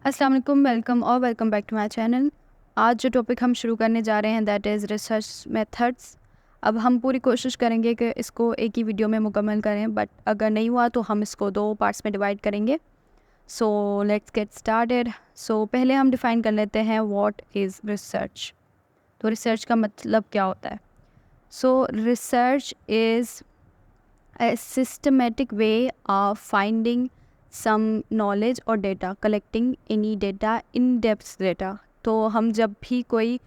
अस्सलाम वालेकुम, welcome back to my channel. आज जो टॉपिक हम शुरू करने जा रहे हैं दैट इज़ रिसर्च मेथड्स। अब हम पूरी कोशिश करेंगे कि इसको एक ही वीडियो में मुकम्मल करें, बट अगर नहीं हुआ तो हम इसको 2 पार्ट्स में डिवाइड करेंगे। So let's get started. So पहले हम डिफ़ाइन कर लेते हैं व्हाट इज़ रिसर्च। तो रिसर्च का मतलब क्या होता है? So research is a systematic way of finding some knowledge or data, collecting any data, in depth data। तो हम जब भी कोई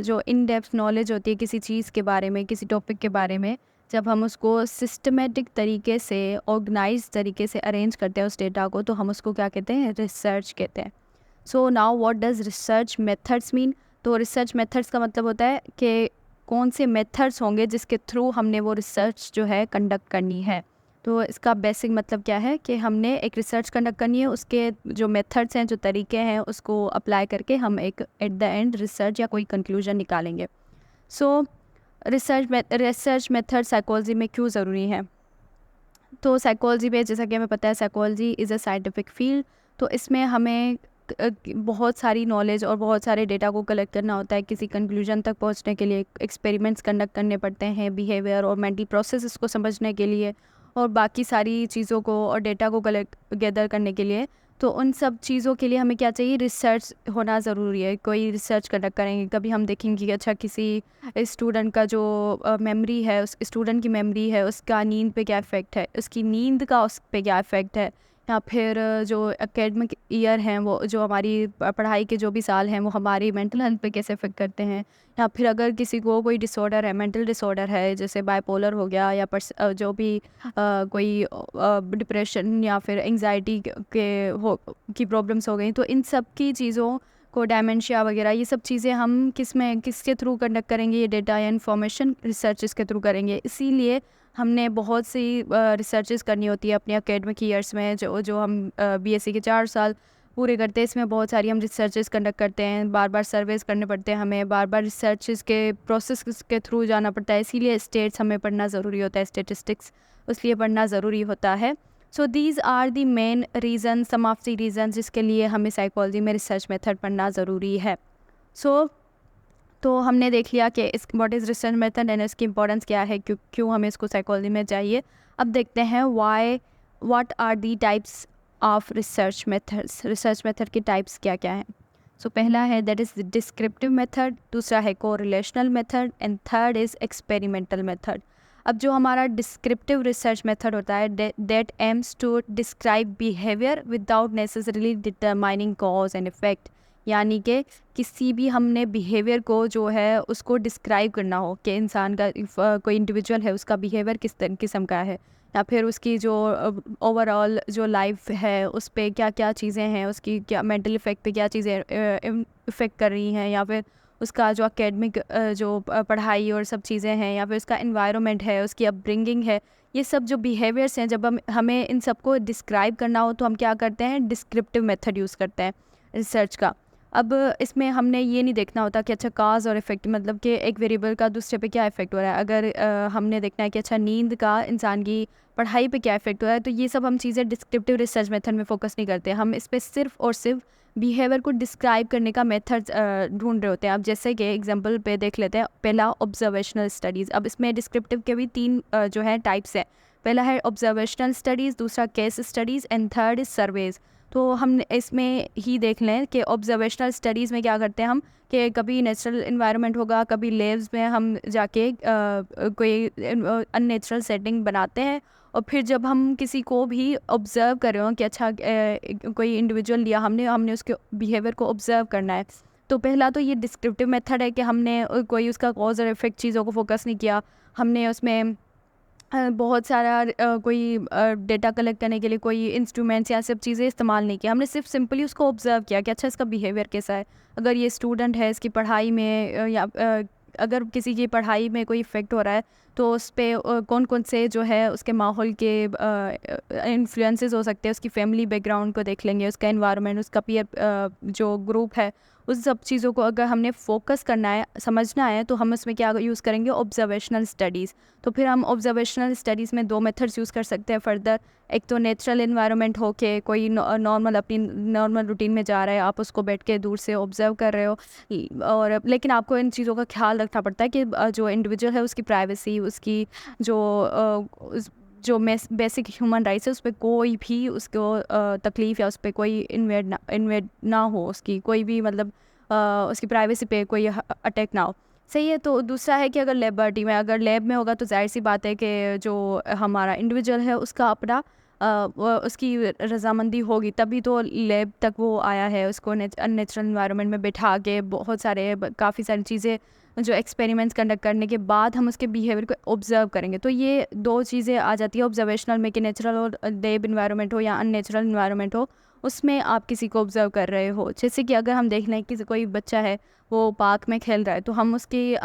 जो इन डेप्थ नॉलेज होती है किसी चीज़ के बारे में, किसी टॉपिक के बारे में, जब हम उसको सिस्टमेटिक तरीके से, ऑर्गेनाइज तरीके से अरेंज करते हैं उस डेटा को, तो हम उसको क्या कहते हैं? रिसर्च कहते हैं। So now what does research methods mean? तो रिसर्च मेथड्स का मतलब होता है कि कौन से मेथड्स होंगे जिसके थ्रू हमने वो रिसर्च जो है कंडक्ट करनी है। तो इसका बेसिक मतलब क्या है कि हमने एक रिसर्च कंडक्ट करनी है, उसके जो मेथड्स हैं, जो तरीके हैं, उसको अप्लाई करके हम एक एट द एंड रिसर्च या कोई कंक्लूजन निकालेंगे। सो रिसर्च मेथड साइकोलॉजी में क्यों ज़रूरी है? तो साइकोलॉजी में, जैसा कि हमें पता है, psychology is a scientific field. तो इसमें हमें बहुत सारी नॉलेज और बहुत सारे डेटा को कलेक्ट करना होता है किसी कंक्लूजन तक पहुंचने के लिए। एक्सपेरिमेंट्स कंडक्ट करने पड़ते हैं बिहेवियर और मेंटल प्रोसेस को समझने के लिए, और बाकी सारी चीज़ों को और डेटा को कलेक्ट गैदर करने के लिए। तो उन सब चीज़ों के लिए हमें क्या चाहिए? रिसर्च होना ज़रूरी है। कोई रिसर्च कंडक्ट करेंगे, कभी हम देखेंगे कि अच्छा किसी स्टूडेंट का जो मेमोरी है, उस स्टूडेंट की मेमोरी है, उसका नींद पे क्या इफ़ेक्ट है, उसकी नींद का उस पे क्या इफ़ेक्ट है, या फिर जो एकेडमिक ईयर हैं, वो जो हमारी पढ़ाई के जो भी साल हैं, वो हमारी मेंटल हेल्थ पे कैसे इफ़ेक्ट करते हैं। या फिर अगर किसी को कोई डिसऑर्डर है, मेंटल डिसऑर्डर है, जैसे बाइपोलर हो गया, या जो भी कोई डिप्रेशन या फिर एंग्जाइटी के हो की प्रॉब्लम्स हो गई, तो इन सब की चीज़ों को, डायमेंशिया वगैरह, ये सब चीज़ें हम किसके थ्रू कंडक्ट करेंगे? ये डेटा या इन्फॉर्मेशन रिसर्चेस के थ्रू करेंगे। इसीलिए हमने बहुत सी रिसर्चेस करनी होती है अपने एकेडमिक ईयर्स में, जो जो हम बीएससी के 4 साल पूरे करते हैं। इसमें बहुत सारी हम रिसर्चेस कंडक्ट करते हैं, बार बार सर्वेस करने पड़ते हैं, हमें बार बार रिसर्चेस के प्रोसेस के थ्रू जाना पड़ता है। इसीलिए स्टेट्स हमें पढ़ना ज़रूरी होता है, स्टेटिस्टिक्स उसलिए पढ़ना ज़रूरी होता है। So these are the main reason, some of the reason जिसके लिए हमें साइकोलॉजी में रिसर्च मेथड पढ़ना ज़रूरी है। सो तो हमने देख लिया कि इस what is research method and इसकी इंपॉर्टेंस क्या है, क्यों हमें इसको साइकोलॉजी में चाहिए। अब देखते हैं what are the types of research methods. Research method के टाइप्स क्या क्या हैं? सो पहला है दैट इज़ डिस्क्रिप्टिव मेथड, दूसरा है correlational method, and third is experimental method. अब जो हमारा डिस्क्रिप्टिव रिसर्च मेथड होता है, that aims to describe behaviour without necessarily determining cause and effect. यानी कि किसी भी हमने बिहेवियर को जो है उसको डिस्क्राइब करना हो कि इंसान का कोई इंडिविजुअल है, उसका बिहेवियर किस किस्म का है, या फिर उसकी जो ओवरऑल जो लाइफ है उस पे क्या क्या चीज़ें हैं, उसकी क्या मेंटल इफ़ेक्ट पे क्या चीज़ें इफ़ेक्ट कर रही हैं, या फिर उसका जो एकेडमिक जो पढ़ाई और सब चीज़ें हैं, या फिर उसका एनवायरनमेंट है, उसकी अपब्रिंगिंग है, ये सब जो बिहेवियर्स हैं, जब हमें इन सबको डिस्क्राइब करना हो तो हम क्या करते हैं? डिस्क्रिप्टिव मेथड यूज़ करते हैं रिसर्च का। अब इसमें हमने ये नहीं देखना होता कि अच्छा काज और इफ़ेक्ट, मतलब कि एक वेरिएबल का दूसरे पे क्या इफ़ेक्ट हो रहा है। अगर हमने देखना है कि अच्छा नींद का इंसान की पढ़ाई पे क्या इफ़ेक्ट हो रहा है, तो ये सब हम चीज़ें डिस्क्रिप्टिव रिसर्च मेथड में फोकस नहीं करते। हम इस पे सिर्फ और सिर्फ बिहेवियर को डिस्क्राइब करने का मेथड ढूंढ रहे होते हैं। अब जैसे कि एग्जांपल पे देख लेते हैं, पहला ऑब्जर्वेशनल स्टडीज़। अब इसमें डिस्क्रिप्टिव के भी 3 जो है टाइप्स हैं। पहला है ऑब्जर्वेशनल स्टडीज़, दूसरा case studies, and third is surveys. तो हम इसमें ही देख लें कि ऑब्जर्वेशनल स्टडीज़ में क्या करते हैं हम, कि कभी नेचुरल इन्वायरमेंट होगा, कभी लेब्स में हम जाके कोई अननेचुरल सेटिंग बनाते हैं, और फिर जब हम किसी को भी ऑब्ज़र्व कर रहे हो कि अच्छा कोई इंडिविजुअल लिया हमने उसके बिहेवियर को ऑब्ज़र्व करना है, तो पहला तो ये डिस्क्रिप्टिव मेथड है कि हमने कोई उसका कॉज और इफ़ेक्ट चीज़ों को फोकस नहीं किया। हमने उसमें बहुत सारा कोई डेटा कलेक्ट करने के लिए कोई इंस्ट्रूमेंट्स या सब चीज़ें इस्तेमाल नहीं किया। हमने सिर्फ सिंपली उसको ऑब्ज़र्व किया कि अच्छा इसका बिहेवियर कैसा है। अगर ये स्टूडेंट है, इसकी पढ़ाई में अगर किसी की पढ़ाई में कोई इफ़ेक्ट हो रहा है, तो उस पे कौन कौन से जो है उसके माहौल के इन्फ्लुएंसेस हो सकते हैं। उसकी फैमिली बैकग्राउंड को देख लेंगे, उसका एनवायरनमेंट, उसका पीयर जो ग्रुप है उस सब चीज़ों को अगर हमने फोकस करना है, समझना है, तो हम उसमें क्या यूज़ करेंगे, ऑब्जर्वेशनल स्टडीज़। तो फिर हम ऑब्जर्वेशनल स्टडीज़ में 2 मेथड्स यूज़ कर सकते हैं फर्दर। एक तो नेचुरल एनवायरनमेंट हो के कोई नॉर्मल अपनी नॉर्मल रूटीन में जा रहा है, आप उसको बैठ के दूर से ऑब्जर्व कर रहे हो, और लेकिन आपको इन चीज़ों का ख्याल रखना पड़ता है कि जो इंडिविजुअल है उसकी प्राइवेसी, उसकी जो जो बेसिक ह्यूमन राइट्स है उस पर कोई भी उसको तकलीफ़ या उस पर कोई इन्वेड ना हो, उसकी कोई भी मतलब उसकी प्राइवेसी पे कोई अटैक ना हो। सही है। तो दूसरा है कि अगर लेबॉरेटरी में, अगर लैब में होगा तो जाहिर सी बात है कि जो हमारा इंडिविजुअल है उसका अपना उसकी रजामंदी होगी, तभी तो लैब तक वो आया है। उसको अननेचुरल इन्वायरमेंट में बैठा के बहुत सारे काफ़ी सारी चीज़ें जो एक्सपेरिमेंट्स कंडक्ट करने के बाद हम उसके बिहेवियर को ऑब्जर्व करेंगे। तो ये 2 चीज़ें आ जाती है ऑब्जर्वेशनल में कि नेचुरल और लैब इन्वायरमेंट हो या अननेचुरल इन्वायरमेंट हो, उसमें आप किसी को ऑब्जर्व कर रहे हो। जैसे कि अगर हम देख लें कि कोई बच्चा है वो पार्क में खेल रहा है, तो हम उसकी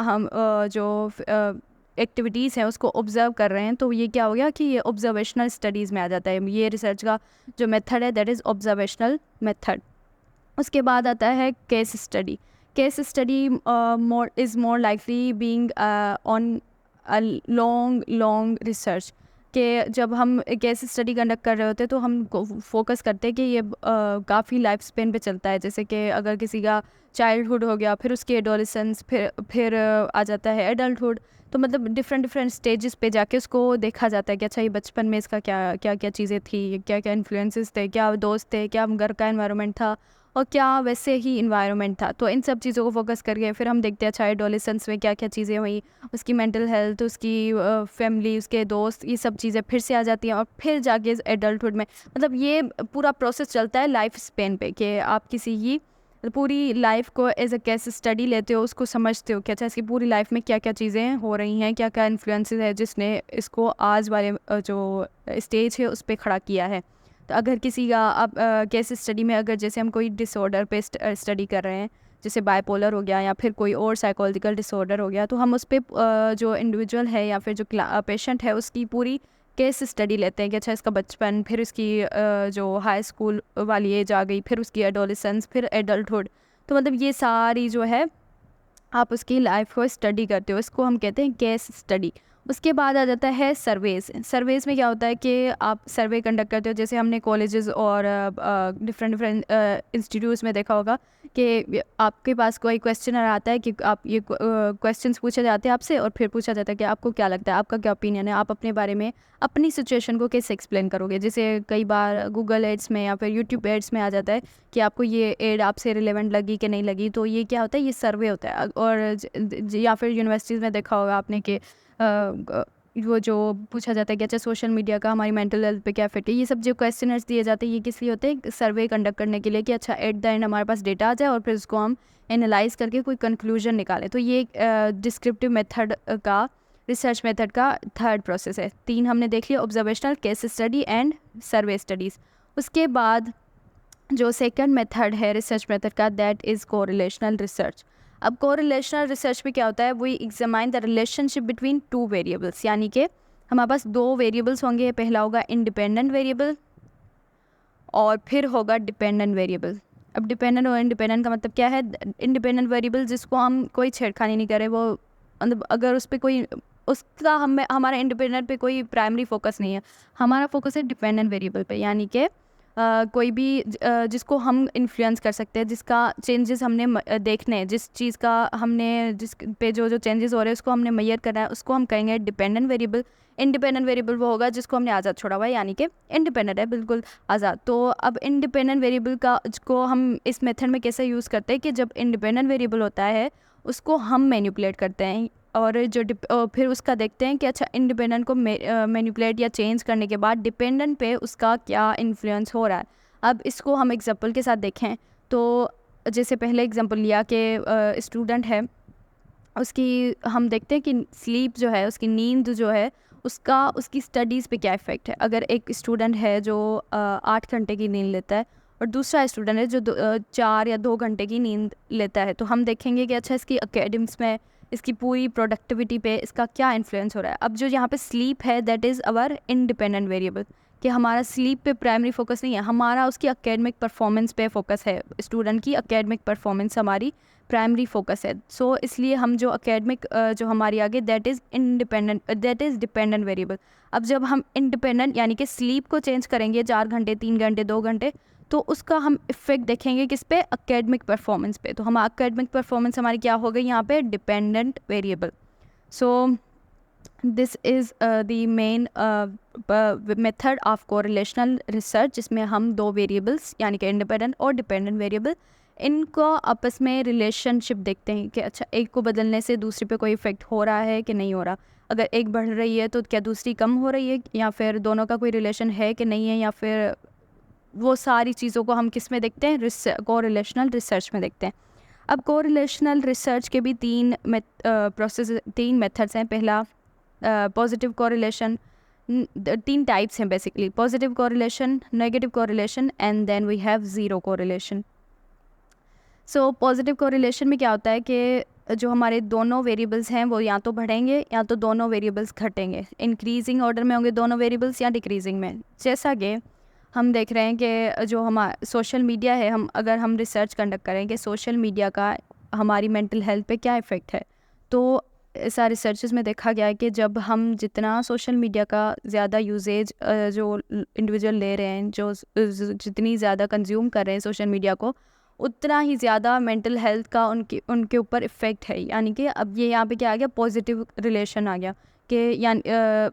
जो एक्टिविटीज़ हैं उसको ऑब्जर्व कर रहे हैं, तो ये क्या हो गया कि ये ऑब्जर्वेशनल स्टडीज़ में आ जाता है। ये रिसर्च का जो मेथड है दैट इज़ ऑब्जर्वेशनल मेथड। उसके बाद आता है case study. Case study more likely being on a long research, कि जब हम केस स्टडी कंडक्ट कर रहे होते हैं तो हम फोकस करते हैं कि ये काफ़ी लाइफ स्पेन पे चलता है। जैसे कि अगर किसी का चाइल्डहुड हो गया, फिर उसकी एडोलेसेंस, फिर आ जाता है एडल्टहुड, तो मतलब डिफरेंट स्टेजेस पे जाके उसको देखा जाता है कि अच्छा ये बचपन में इसका क्या क्या क्या चीज़ें थी, क्या क्या इन्फ्लुएंसेस थे, क्या दोस्त थे, क्या घर का इन्वायरमेंट था, और क्या वैसे ही इन्वायरमेंट था। तो इन सब चीज़ों को फोकस करके फिर हम देखते हैं अच्छा एडोलेसेंस में क्या क्या चीज़ें हुई, उसकी मेंटल हेल्थ, उसकी फैमिली, उसके दोस्त, ये सब चीज़ें फिर से आ जाती हैं, और फिर जाके एडल्टहुड में मतलब ये पूरा प्रोसेस चलता है लाइफ स्पेन पे, कि आप किसी की पूरी लाइफ को एज अ केस स्टडी लेते हो, उसको समझते हो कि अच्छा इसकी पूरी लाइफ में क्या क्या चीज़ें हो रही हैं, क्या क्या इन्फ्लुएंसेस है जिसने इसको आज वाले जो स्टेज है उस पर खड़ा किया है। तो अगर किसी का अब केस स्टडी में, अगर जैसे हम कोई डिसऑर्डर पे स्टडी कर रहे हैं, जैसे बाइपोलर हो गया या फिर कोई और साइकोलॉजिकल डिसऑर्डर हो गया, तो हम उस पर जो इंडिविजुअल है या फिर जो पेशेंट है उसकी पूरी केस स्टडी लेते हैं कि अच्छा इसका बचपन, फिर उसकी जो हाई स्कूल वाली एज आ गई, फिर उसकी एडोलेसेंस, फिर एडल्टहुड। तो मतलब ये सारी जो है आप उसकी लाइफ को स्टडी करते हो, इसको हम कहते हैं केस स्टडी। उसके बाद आ जाता है सर्वेज। सर्वेज में क्या होता है कि आप सर्वे कंडक्ट करते हो, जैसे हमने कॉलेजेस और डिफरेंट इंस्टीट्यूट्स में देखा होगा कि आपके पास कोई क्वेश्चनर आता है कि आप ये क्वेश्चंस पूछे जाते हैं आपसे, और फिर पूछा जाता है कि आपको क्या लगता है, आपका क्या ओपिनियन है, आप अपने बारे में अपनी सिचुएशन को कैसे एक्सप्लेन करोगे। जैसे कई बार गूगल एड्स में या फिर यूट्यूब एड्स में आ जाता है कि आपको ये एड आपसे रिलेवेंट लगी कि नहीं लगी, तो ये क्या होता है, ये सर्वे होता है। और या फिर यूनिवर्सिटीज़ में देखा होगा आपने कि वो जो पूछा जाता है कि अच्छा सोशल मीडिया का हमारी मेंटल हेल्थ पे क्या इफेक्ट है, ये सब जो क्वेश्चनर्स दिए जाते हैं ये किस लिए होते हैं, सर्वे कंडक्ट करने के लिए, कि अच्छा एट द एंड हमारे पास डेटा आ जाए और फिर उसको हम एनालाइज करके कोई कंक्लूजन निकालें। तो ये डिस्क्रिप्टिव मेथड का, रिसर्च मेथड का थर्ड प्रोसेस है। 3 हमने देख लिया, observational, case study and survey studies. उसके बाद जो सेकंड मेथड है रिसर्च मेथड का, दैट इज़ कोरिलेशनल रिसर्च। अब कोरिलेशनल रिसर्च में क्या होता है, we examine the relationship between 2 variables, यानी कि हमारे पास 2 वेरिएबल्स होंगे। पहला होगा इंडिपेंडेंट वेरिएबल और फिर होगा डिपेंडेंट वेरिएबल। अब डिपेंडेंट और इंडिपेंडेंट का मतलब क्या है, इंडिपेंडेंट वेरिएबल जिसको हम कोई छेड़खानी नहीं करें, वो मतलब अगर उस पर कोई उसका हमारा इंडिपेंडेंट पे कोई प्राइमरी फोकस नहीं है, हमारा फोकस है डिपेंडेंट वेरिएबल पे, यानी कि कोई भी जिसको हम इन्फ्लुएंस कर सकते हैं, जिसका चेंजेस हमने देखने हैं, जिस चीज़ का हमने जिस पे जो चेंजेस हो रहे हैं उसको हमने मेजर करना है, उसको हम कहेंगे डिपेंडेंट वेरिएबल। इंडिपेंडेंट वेरिएबल वो होगा जिसको हमने आज़ाद छोड़ा हुआ है, यानी कि इंडिपेंडेंट है, बिल्कुल आज़ाद। तो अब इंडिपेंडेंट वेरिएबल का को हम इस मेथड में कैसे यूज़ करते हैं कि जब इंडिपेंडेंट वेरिएबल होता है उसको हम मैनिपुलेट करते हैं, और जो फिर उसका देखते हैं कि अच्छा इंडिपेंडेंट को मैनिपुलेट या चेंज करने के बाद डिपेंडेंट पे उसका क्या इन्फ्लुएंस हो रहा है। अब इसको हम एग्जांपल के साथ देखें तो जैसे पहले एग्जांपल लिया कि स्टूडेंट है, उसकी हम देखते हैं कि स्लीप जो है, उसकी नींद जो है, उसका उसकी स्टडीज़ पे क्या इफ़ेक्ट है। अगर एक स्टूडेंट है जो 8 घंटे की नींद लेता है और दूसरा स्टूडेंट है जो 4 या 2 घंटे की नींद लेता है, तो हम देखेंगे कि अच्छा इसकी एकेडमिक्स में, इसकी पूरी प्रोडक्टिविटी पे इसका क्या इन्फ्लुएंस हो रहा है। अब जो यहाँ पे स्लीप है that is our independent variable, कि हमारा स्लीप पे प्राइमरी फोकस नहीं है, हमारा उसकी एकेडमिक परफॉर्मेंस पे फोकस है। स्टूडेंट की एकेडमिक परफॉर्मेंस हमारी प्राइमरी फोकस है। सो इसलिए हम जो एकेडमिक जो हमारी आगे दैट इज़ डिपेंडेंट वेरिएबल। अब जब हम इंडिपेंडेंट यानी कि स्लीप को चेंज करेंगे 4 घंटे, 3 घंटे, 2 घंटे, तो उसका हम इफ़ेक्ट देखेंगे किस पे, एकेडमिक परफॉर्मेंस पे। तो हम एकेडमिक परफॉर्मेंस हमारी क्या हो गई यहाँ पे, dependent variable. So this is the main method of correlational research, जिसमें हम 2 वेरिएबल्स यानी कि इंडिपेंडेंट और डिपेंडेंट वेरिएबल, इनको आपस में रिलेशनशिप देखते हैं कि अच्छा एक को बदलने से दूसरे पे कोई इफ़ेक्ट हो रहा है कि नहीं हो रहा। अगर एक बढ़ रही है तो क्या दूसरी कम हो रही है, या फिर दोनों का कोई रिलेशन है कि नहीं है, या फिर वो सारी चीज़ों को हम किस में देखते हैं, कोरिलेशनल रिसर्च में देखते हैं। अब कोरिलेशनल रिसर्च के भी 3 मेथड्स हैं। पहला पॉजिटिव कोरिलेशन, 3 टाइप्स हैं basically, positive correlation, negative correlation and then we have zero correlation. So positive correlation में क्या होता है कि जो हमारे दोनों वेरिएबल्स हैं वो या तो बढ़ेंगे या तो दोनों वेरिएबल्स घटेंगे। इंक्रीजिंग ऑर्डर में होंगे दोनों वेरिएबल्स या डिक्रीजिंग में। जैसा कि हम देख रहे हैं कि जो हमारा सोशल मीडिया है, अगर हम रिसर्च कंडक्ट करें कि सोशल मीडिया का हमारी मेंटल हेल्थ पे क्या इफ़ेक्ट है, तो ऐसा रिसर्चेस में देखा गया है कि जब हम जितना सोशल मीडिया का ज़्यादा यूजेज जो इंडिविजुअल ले रहे हैं, जो जितनी ज़्यादा कंज्यूम कर रहे हैं सोशल मीडिया को, उतना ही ज़्यादा मेंटल हेल्थ का उनके ऊपर इफ़ेक्ट है। यानी कि अब ये यहाँ पे क्या आ गया, पॉजिटिव रिलेशन आ गया कि यानी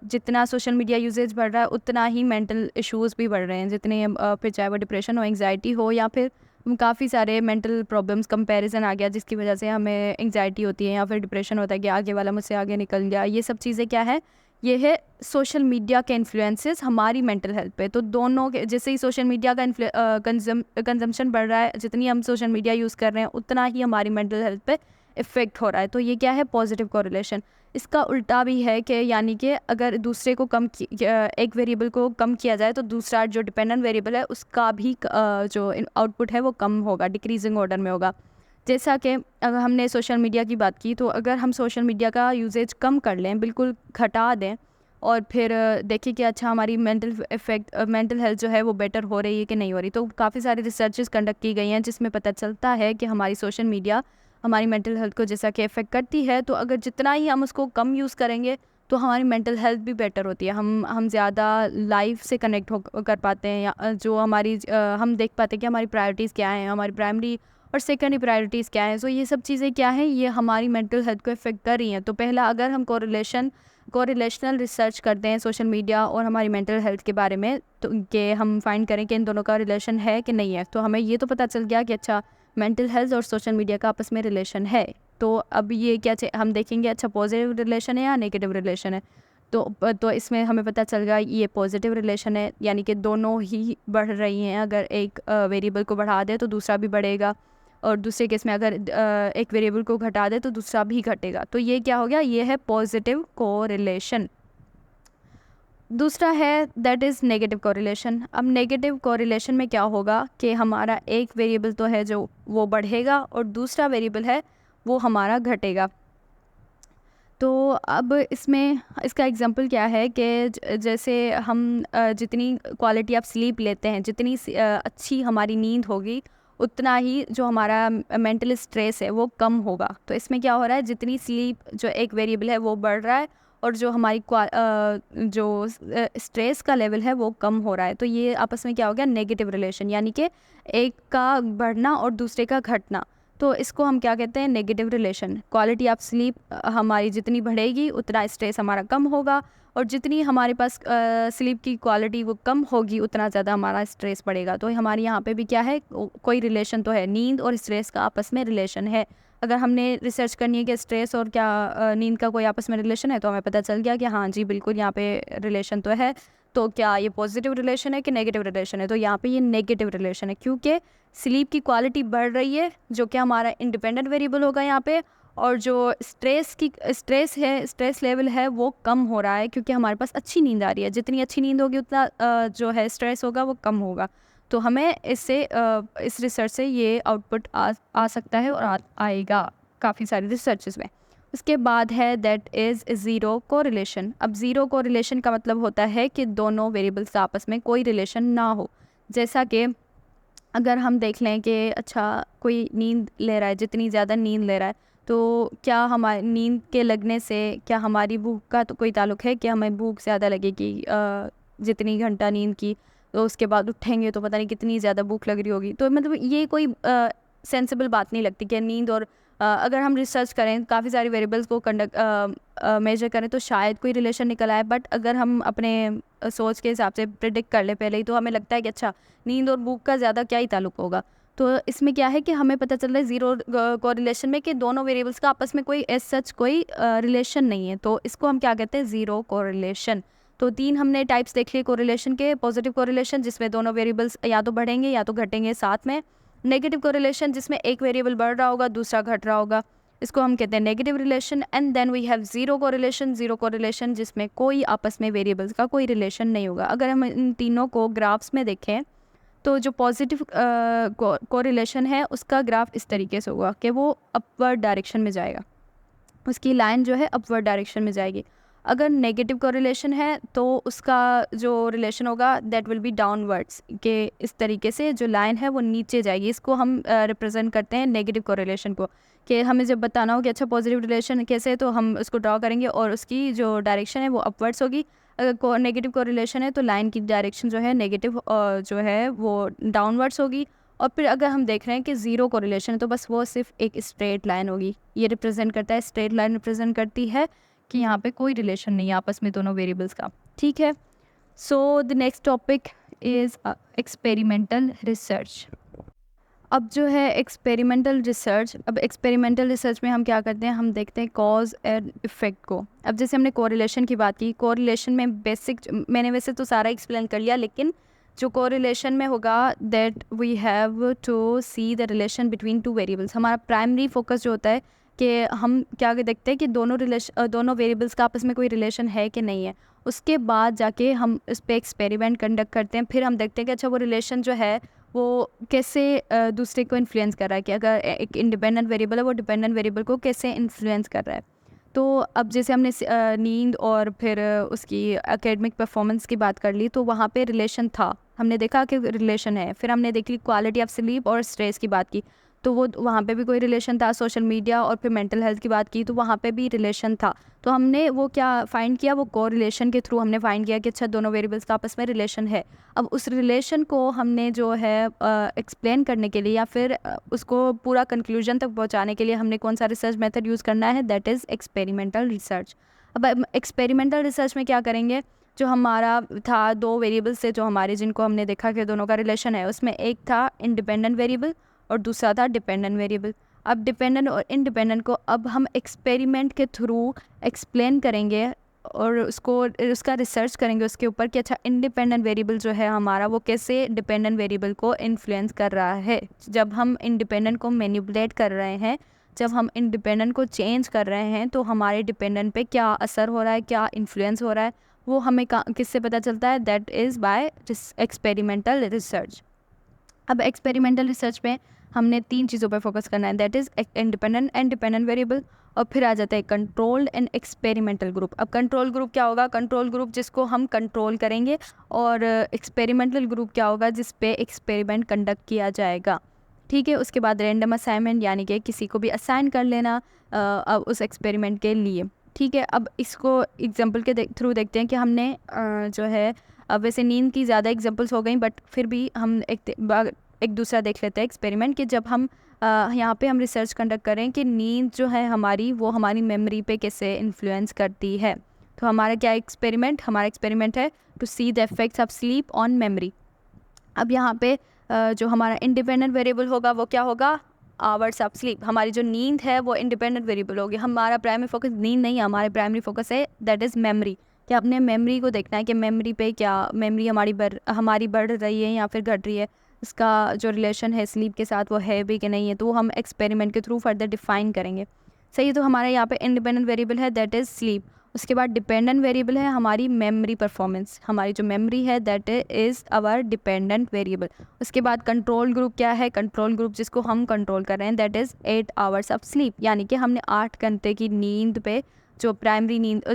जितना सोशल मीडिया यूजेज बढ़ रहा है उतना ही मेंटल इश्यूज़ भी बढ़ रहे हैं, जितने फिर चाहे वो डिप्रेशन हो, एंग्जाइटी हो, या फिर काफ़ी सारे मेंटल प्रॉब्लम्स, कंपैरिजन आ गया जिसकी वजह से हमें एंग्जाइटी होती है या फिर डिप्रेशन होता है कि आगे वाला मुझसे आगे निकल गया। ये सब चीज़ें क्या है, ये है सोशल मीडिया के इन्फ्लुएंसेस हमारी मेंटल हेल्थ पे। तो दोनों के जैसे ही सोशल मीडिया का कंजम्पशन बढ़ रहा है, जितनी हम सोशल मीडिया यूज़ कर रहे हैं उतना ही हमारी मेंटल हेल्थ पे इफ़ेक्ट हो रहा है। तो ये क्या है, पॉजिटिव कोरिलेशन। इसका उल्टा भी है कि यानी कि अगर दूसरे को एक वेरिएबल को कम किया जाए तो दूसरा जो डिपेंडेंट वेरिएबल है उसका भी जो आउटपुट है वो कम होगा, डिक्रीजिंग ऑर्डर में होगा। जैसा कि अगर हमने सोशल मीडिया की बात की, तो अगर हम सोशल मीडिया का यूजेज कम कर लें, बिल्कुल घटा दें, और फिर देखें कि अच्छा हमारी मेंटल हेल्थ जो है वो बेटर हो रही है कि नहीं हो रही, तो काफ़ी सारी रिसर्चेस कंडक्ट की गई हैं जिसमें पता चलता है कि हमारी सोशल मीडिया हमारी मेंटल हेल्थ को जैसा कि इफ़ेक्ट करती है, तो अगर जितना ही हम उसको कम यूज़ करेंगे तो हमारी मेंटल हेल्थ भी बेटर होती है। हम ज़्यादा लाइफ से कनेक्ट कर पाते हैं, या जो हमारी हम देख पाते हैं कि हमारी प्रायोरिटीज़ क्या हैं, हमारी प्राइमरी और सेकेंडरी प्रायोरिटीज़ क्या हैं। सो ये सब चीज़ें क्या हैं, ये हमारी मेंटल हेल्थ को इफ़ेक्ट कर रही हैं। तो पहला, अगर हम कोरिलेशनल रिसर्च करते हैं सोशल मीडिया और हमारी मेंटल हेल्थ के बारे में, तो कि हम फाइंड करें कि इन दोनों का रिलेशन है कि नहीं है, तो हमें ये तो पता चल गया कि अच्छा मेंटल हेल्थ और सोशल मीडिया का आपस में रिलेशन है। तो अब ये क्या हम देखेंगे, अच्छा पॉजिटिव रिलेशन है या नेगेटिव रिलेशन है। तो इसमें हमें पता चल गया ये पॉजिटिव रिलेशन है, यानी कि दोनों ही बढ़ रही हैं। अगर एक वेरिएबल को बढ़ा दे तो दूसरा भी बढ़ेगा, और दूसरे केस में अगर एक वेरिएबल को घटा दे तो दूसरा भी घटेगा। तो ये क्या हो गया, ये है पॉजिटिव कोरिलेशन। दूसरा है दैट इज़ नेगेटिव कोरिलेशन। अब नेगेटिव कोरिलेशन में क्या होगा कि हमारा एक वेरिएबल तो है जो वो बढ़ेगा और दूसरा वेरिएबल है वो हमारा घटेगा। तो अब इसमें इसका एग्जांपल क्या है कि जैसे हम जितनी क्वालिटी ऑफ स्लीप लेते हैं, जितनी अच्छी हमारी नींद होगी, उतना ही जो हमारा मेंटल स्ट्रेस है वो कम होगा। तो इसमें क्या हो रहा है, जितनी स्लीप जो एक वेरिएबल है वो बढ़ रहा है और जो हमारी जो स्ट्रेस का लेवल है वो कम हो रहा है। तो ये आपस में क्या हो गया, नेगेटिव रिलेशन, यानी कि एक का बढ़ना और दूसरे का घटना। तो इसको हम क्या कहते हैं, negative relation. Quality of sleep हमारी जितनी बढ़ेगी उतना स्ट्रेस हमारा कम होगा, और जितनी हमारे पास स्लीप की क्वालिटी वो कम होगी उतना ज़्यादा हमारा स्ट्रेस बढ़ेगा। तो हमारे यहाँ पे भी क्या है, कोई रिलेशन तो है, नींद और स्ट्रेस का आपस में रिलेशन है। अगर हमने रिसर्च करनी है कि स्ट्रेस और क्या नींद का कोई आपस में रिलेशन है, तो हमें पता चल गया कि हाँ जी बिल्कुल यहाँ पे रिलेशन तो है। तो क्या ये पॉजिटिव रिलेशन है कि नेगेटिव रिलेशन है, तो यहाँ पे ये नेगेटिव रिलेशन है, क्योंकि स्लीप की क्वालिटी बढ़ रही है जो कि हमारा इंडिपेंडेंट वेरिएबल होगा यहाँ पे, और जो स्ट्रेस लेवल है वो कम हो रहा है क्योंकि हमारे पास अच्छी नींद आ रही है। जितनी अच्छी नींद होगी उतना जो है स्ट्रेस होगा वो कम होगा। तो हमें इससे इस रिसर्च से ये आउटपुट आ सकता है और आएगा काफ़ी सारी रिसर्चेस में। उसके बाद है दैट इज़ ज़ीरो कोरिलेशन। अब ज़ीरो कोरिलेशन का मतलब होता है कि दोनों वेरिएबल्स का आपस में कोई रिलेशन ना हो। जैसा कि अगर हम देख लें कि अच्छा कोई नींद ले रहा है, जितनी ज़्यादा नींद ले रहा है, तो क्या हमारी नींद के लगने से क्या हमारी भूख का तो कोई ताल्लुक़ है कि हमें भूख ज़्यादा लगेगी जितनी घंटा नींद की, तो उसके बाद उठेंगे तो पता नहीं कितनी ज़्यादा भूख लग रही होगी। तो मतलब ये कोई सेंसिबल बात नहीं लगती कि नींद और अगर हम रिसर्च करें काफ़ी सारी वेरिएबल्स को मेजर करें तो शायद कोई रिलेशन निकल आए, बट अगर हम अपने सोच के हिसाब से प्रिडिक्ट कर ले पहले ही, तो हमें लगता है कि अच्छा नींद और भूख का ज़्यादा क्या ही ताल्लुक़ होगा। तो इसमें क्या है कि हमें पता चल रहा है ज़ीरो कोरिलेशन में कि दोनों वेरिएबल्स का आपस में कोई एज सच कोई रिलेशन नहीं है, तो इसको हम क्या कहते हैं, ज़ीरो कोरिलेशन। तो 3 हमने टाइप्स देख लिए कोरिलेशन के। पॉजिटिव कोरिलेशन जिसमें दोनों वेरिएबल्स या तो बढ़ेंगे या तो घटेंगे साथ में। नेगेटिव कोरिलेशन जिसमें एक वेरिएबल बढ़ रहा होगा दूसरा घट रहा होगा, इसको हम कहते हैं negative relation. And then we have zero correlation जिसमें कोई आपस में वेरिएबल्स का कोई रिलेशन नहीं होगा। अगर हम इन तीनों को ग्राफ्स में देखें तो जो पॉजिटिव कोरिलेशन है उसका ग्राफ इस तरीके से होगा कि वो अपवर्ड डायरेक्शन में जाएगा, उसकी लाइन जो है अपवर्ड डायरेक्शन में जाएगी। अगर नेगेटिव कोरिलेशन है तो उसका जो रिलेशन होगा दैट विल बी डाउनवर्ड्स, के इस तरीके से जो लाइन है वो नीचे जाएगी। इसको हम रिप्रेजेंट करते हैं नेगेटिव कोरिलेशन को, कि हमें जब बताना हो कि अच्छा पॉजिटिव रिलेशन कैसे है तो हम उसको ड्रॉ करेंगे और उसकी जो डायरेक्शन है वो अपवर्ड्स होगी। अगर नेगेटिव कोरिलेशन है तो लाइन की डायरेक्शन जो है नेगेटिव जो है वो डाउनवर्ड्स होगी। और फिर अगर हम देख रहे हैं कि ज़ीरो कोरिलेशन है तो बस वो सिर्फ एक स्ट्रेट लाइन होगी। ये रिप्रेजेंट करता है, स्ट्रेट लाइन रिप्रेजेंट करती है कि यहाँ पे कोई रिलेशन नहीं है आपस में दोनों वेरिएबल्स का। ठीक है, so the next topic is experimental research. अब जो है एक्सपेरिमेंटल रिसर्च, अब एक्सपेरिमेंटल रिसर्च में हम क्या करते हैं, हम देखते हैं कॉज एंड इफ़ेक्ट को। अब जैसे हमने कोरिलेशन की बात की, कोरिलेशन में बेसिक मैंने वैसे तो सारा एक्सप्लेन कर लिया, लेकिन जो कोरिलेशन में होगा that we have to see the relation between two variables. हमारा प्राइमरी फोकस जो होता है कि हम क्या देखते हैं कि दोनों वेरिएबल्स का आपस में कोई रिलेशन है कि नहीं है। उसके बाद जाके हम इस पर एक्सपेरिमेंट कंडक्ट करते हैं, फिर हम देखते हैं कि अच्छा वो रिलेशन जो है वो कैसे दूसरे को इन्फ्लुएंस कर रहा है, कि अगर एक इंडिपेंडेंट वेरिएबल है वो डिपेंडेंट वेरिएबल को कैसे इन्फ्लुएंस कर रहा है। तो अब जैसे हमने नींद और फिर उसकी एकेडमिक परफॉर्मेंस की बात कर ली, तो वहाँ पे रिलेशन था, हमने देखा कि रिलेशन है। फिर हमने देख ली क्वालिटी ऑफ स्लीप और स्ट्रेस की बात की, तो वो वहाँ पे भी कोई रिलेशन था। सोशल मीडिया और फिर मेंटल हेल्थ की बात की तो वहाँ पे भी रिलेशन था। तो हमने वो क्या फाइंड किया, वो कोरिलेशन के थ्रू हमने फाइंड किया कि अच्छा दोनों वेरिएबल्स का आपस में रिलेशन है। अब उस रिलेशन को हमने जो है एक्सप्लेन करने के लिए या फिर उसको पूरा कंक्लूजन तक पहुँचाने के लिए हमने कौन सा रिसर्च मेथड यूज़ करना है, दैट इज़ एक्सपेरिमेंटल रिसर्च। अब एक्सपेरिमेंटल रिसर्च में क्या करेंगे, जो हमारा था दो वेरिएबल्स से जो हमारे जिनको हमने देखा कि दोनों का रिलेशन है, उसमें एक था इंडिपेंडेंट वेरिएबल और दूसरा था डिपेंडेंट वेरिएबल। अब डिपेंडेंट और इंडिपेंडेंट को अब हम एक्सपेरिमेंट के थ्रू एक्सप्लेन करेंगे और उसका रिसर्च करेंगे उसके ऊपर कि अच्छा इंडिपेंडेंट वेरिएबल जो है हमारा वो कैसे डिपेंडेंट वेरिएबल को इन्फ्लुएंस कर रहा है। जब हम इंडिपेंडेंट को मैनिपुलेट कर रहे हैं, जब हम इंडिपेंडेंट को चेंज कर रहे हैं, तो हमारे डिपेंडेंट पे क्या असर हो रहा है, क्या इन्फ्लुएंस हो रहा है, वो हमें किससे पता चलता है, that is by experimental research. अब एक्सपेरिमेंटल रिसर्च में हमने 3 चीज़ों पर फोकस करना है, that is independent and dependent variable, और फिर आ जाता है कंट्रोल्ड एंड एक्सपेरिमेंटल ग्रुप। अब कंट्रोल ग्रुप क्या होगा, कंट्रोल ग्रुप जिसको हम कंट्रोल करेंगे, और एक्सपेरिमेंटल ग्रुप क्या होगा जिस पे एक्सपेरिमेंट कंडक्ट किया जाएगा। ठीक है, उसके बाद रैंडम असाइनमेंट, यानी कि किसी को भी असाइन कर लेना उस एक्सपेरिमेंट के लिए। ठीक है, अब इसको एग्जाम्पल के थ्रू देखते हैं कि हमने जो है, अब वैसे नींद की ज़्यादा एग्जांपल्स हो गई, बट फिर भी हम एक दूसरा देख लेते हैं एक्सपेरिमेंट, कि जब हम यहाँ पे हम रिसर्च कंडक्ट करें कि नींद जो है हमारी वो हमारी मेमोरी पे कैसे इन्फ्लुएंस करती है। तो हमारा क्या हमारा एक्सपेरिमेंट है to see the effects of sleep on memory. अब यहाँ पे जो हमारा इंडिपेंडेंट वेरिएबल होगा वो क्या होगा, आवर्स ऑफ स्लीप। हमारी जो नींद है वो इंडिपेंडेंट वेरिएबल होगी। हमारा प्राइमरी फोकस नींद नहीं है, हमारे प्राइमरी फोकस है दैट इज़ मेमोरी, कि अपने मेमोरी को देखना है कि मेमोरी पे क्या मेमोरी हमारी बढ़ रही है या फिर घट रही है, इसका जो रिलेशन है स्लीप के साथ वो है भी कि नहीं है, तो हम एक्सपेरिमेंट के थ्रू फर्दर डिफाइन करेंगे। सही है, तो हमारे यहाँ पे इंडिपेंडेंट वेरिएबल है दैट इज़ स्लीप। उसके बाद डिपेंडेंट वेरिएबल है हमारी मेमोरी परफॉर्मेंस, हमारी जो मेमोरी है that is our dependent variable. उसके बाद कंट्रोल ग्रुप क्या है, कंट्रोल ग्रुप जिसको हम कंट्रोल कर रहे हैं that is 8 hours of sleep, यानी कि हमने 8 घंटे की नींद पे, जो प्राइमरी नींद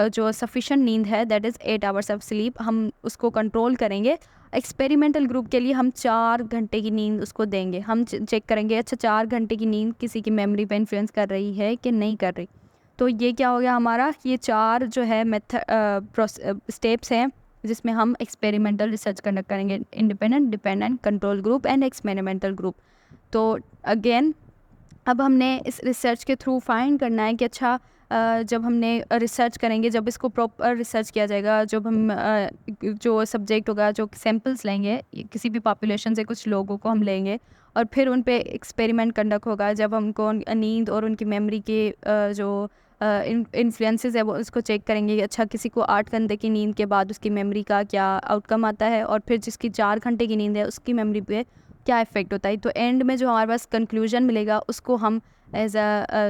जो सफिशेंट नींद है that is 8 hours of sleep, हम उसको कंट्रोल करेंगे। एक्सपेरिमेंटल ग्रुप के लिए हम 4 घंटे की नींद उसको देंगे। हम चेक करेंगे अच्छा 4 घंटे की नींद किसी की मेमोरी पे इन्फ्लुएंस कर रही है कि नहीं कर रही। तो ये क्या हो गया हमारा, ये 4 जो है स्टेप्स हैं जिसमें हम एक्सपेरिमेंटल रिसर्च कंडक्ट करेंगे, independent, dependent, control group and experimental group. तो अगेन अब हमने इस रिसर्च के थ्रू फाइंड करना है कि अच्छा जब हमने रिसर्च करेंगे, जब इसको प्रॉपर रिसर्च किया जाएगा, जब हम जो सब्जेक्ट होगा, जो सैम्पल्स लेंगे किसी भी पॉपुलेशन से, कुछ लोगों को हम लेंगे और फिर उन पे एक्सपेरिमेंट कंडक्ट होगा, जब हमको नींद और उनकी मेमोरी के जो इन्फ्लुएंसेस है वो उसको चेक करेंगे कि अच्छा किसी को 8 घंटे की नींद के बाद उसकी मेमोरी का क्या आउटकम आता है और फिर जिसकी 4 घंटे की नींद है उसकी मेमोरी पे क्या इफ़ेक्ट होता है। तो एंड में जो हमारे पास कंक्लूजन मिलेगा उसको हम एज